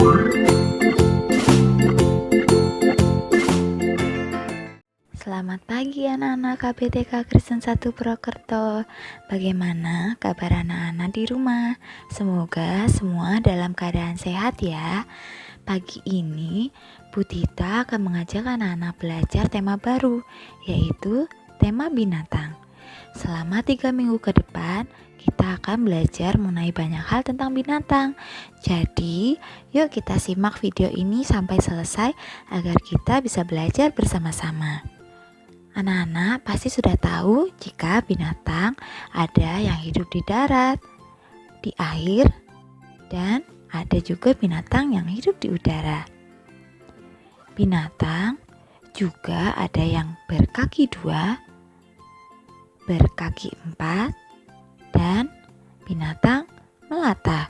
Selamat pagi anak-anak KBTK Kristen 1 Purwokerto. Bagaimana kabar anak-anak di rumah? Semoga semua dalam keadaan sehat ya. Pagi ini Bu Tita akan mengajak anak-anak belajar tema baru, yaitu tema binatang. Selama 3 minggu ke depan kita akan belajar mengenai banyak hal tentang binatang. Jadi yuk kita simak video ini sampai selesai agar kita bisa belajar bersama-sama. Anak-anak pasti sudah tahu jika binatang ada yang hidup di darat, di air, dan ada juga binatang yang hidup di udara. Binatang juga ada yang berkaki 2, berkaki 4, dan binatang melata.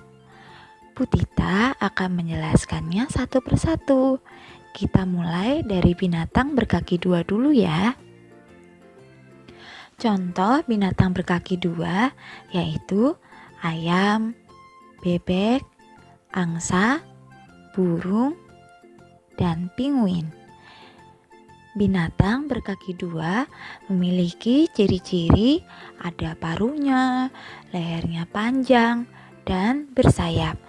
Bu Tita akan menjelaskannya satu persatu. Kita mulai dari binatang berkaki 2 dulu ya. Contoh binatang berkaki 2 yaitu ayam, bebek, angsa, burung, dan penguin. Binatang berkaki 2 memiliki ciri-ciri ada paruhnya, lehernya panjang, dan bersayap.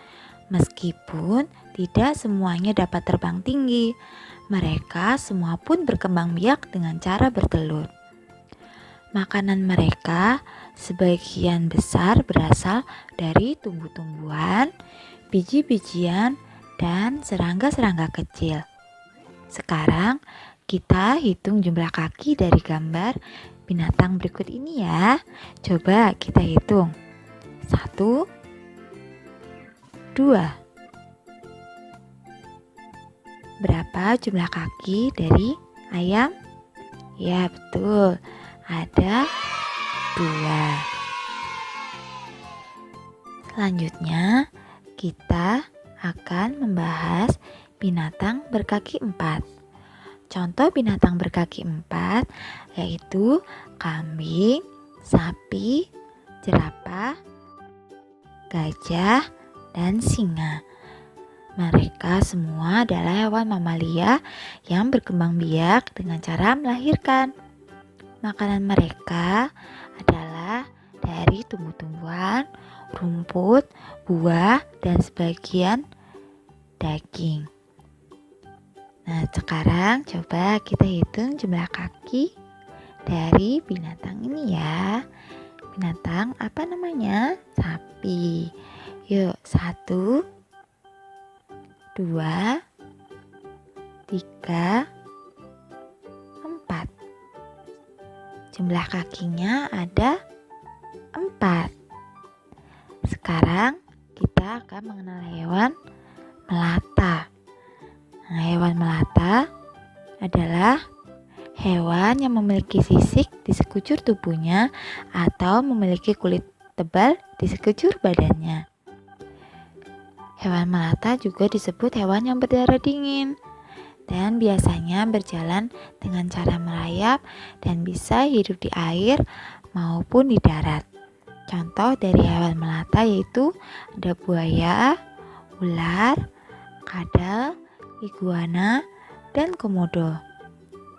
Meskipun tidak semuanya dapat terbang tinggi, mereka semua pun berkembang biak dengan cara bertelur. Makanan mereka sebagian besar berasal dari tumbuh-tumbuhan, biji-bijian, dan serangga-serangga kecil. Sekarang kita hitung jumlah kaki dari gambar binatang berikut ini ya. Coba kita hitung. 1, 2. Berapa jumlah kaki dari ayam? Ya, betul. Ada 2. Selanjutnya kita akan membahas binatang berkaki 4. Contoh binatang berkaki 4 yaitu kambing, sapi, jerapah, gajah, dan singa. Mereka semua adalah hewan mamalia yang berkembang biak dengan cara melahirkan. Makanan mereka adalah dari tumbuh-tumbuhan, rumput, buah, dan sebagian daging. Nah, sekarang coba kita hitung jumlah kaki dari binatang ini ya. Binatang apa namanya? Sapi. Yuk, 1, 2, 3, 4. Jumlah kakinya ada 4. Sekarang kita akan mengenal hewan melata. Nah, hewan melata adalah hewan yang memiliki sisik di sekujur tubuhnya atau memiliki kulit tebal di sekujur badannya. Hewan melata juga disebut hewan yang berdarah dingin dan biasanya berjalan dengan cara merayap dan bisa hidup di air maupun di darat. Contoh dari hewan melata yaitu ada buaya, ular, kadal, iguana, dan komodo.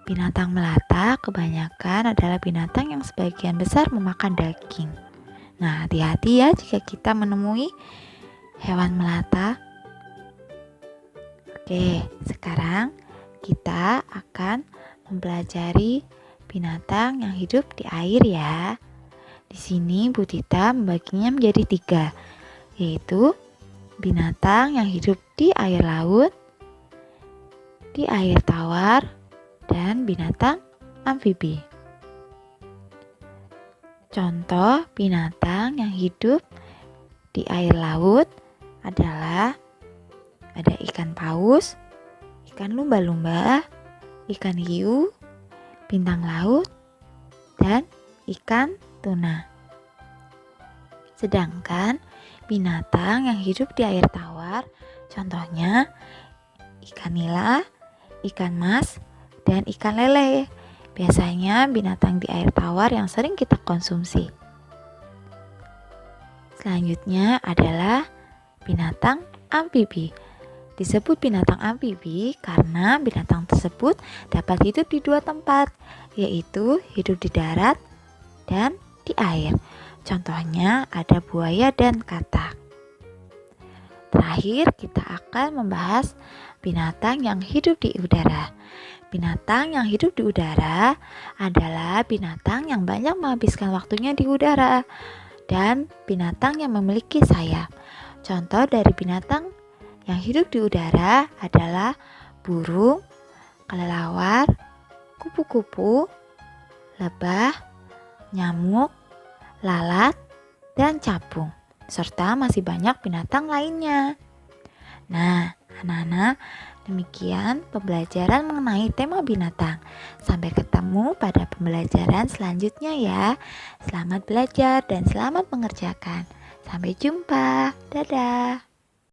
Binatang melata kebanyakan adalah binatang yang sebagian besar memakan daging. Nah, hati-hati ya jika kita menemui hewan melata. Oke, sekarang kita akan mempelajari binatang yang hidup di air ya. Di sini Bu Tita membaginya menjadi 3, yaitu binatang yang hidup di air laut, di air tawar, dan binatang amfibi. Contoh binatang yang hidup di air laut adalah ada ikan paus, ikan lumba-lumba, ikan hiu, bintang laut, dan ikan tuna. Sedangkan binatang yang hidup di air tawar contohnya ikan nila, ikan mas, dan ikan lele. Biasanya binatang di air tawar yang sering kita konsumsi. Selanjutnya adalah binatang amfibi. Disebut binatang amfibi karena binatang tersebut dapat hidup di dua tempat, yaitu hidup di darat dan di air. Contohnya ada buaya dan katak. Terakhir, kita akan membahas binatang yang hidup di udara. Binatang yang hidup di udara adalah binatang yang banyak menghabiskan waktunya di udara dan binatang yang memiliki sayap. Contoh dari binatang yang hidup di udara adalah burung, kelelawar, kupu-kupu, lebah, nyamuk, lalat, dan capung, serta masih banyak binatang lainnya. Nah, anak-anak, demikian pembelajaran mengenai tema binatang. Sampai ketemu pada pembelajaran selanjutnya ya. Selamat belajar dan selamat mengerjakan. Sampai jumpa. Dadah.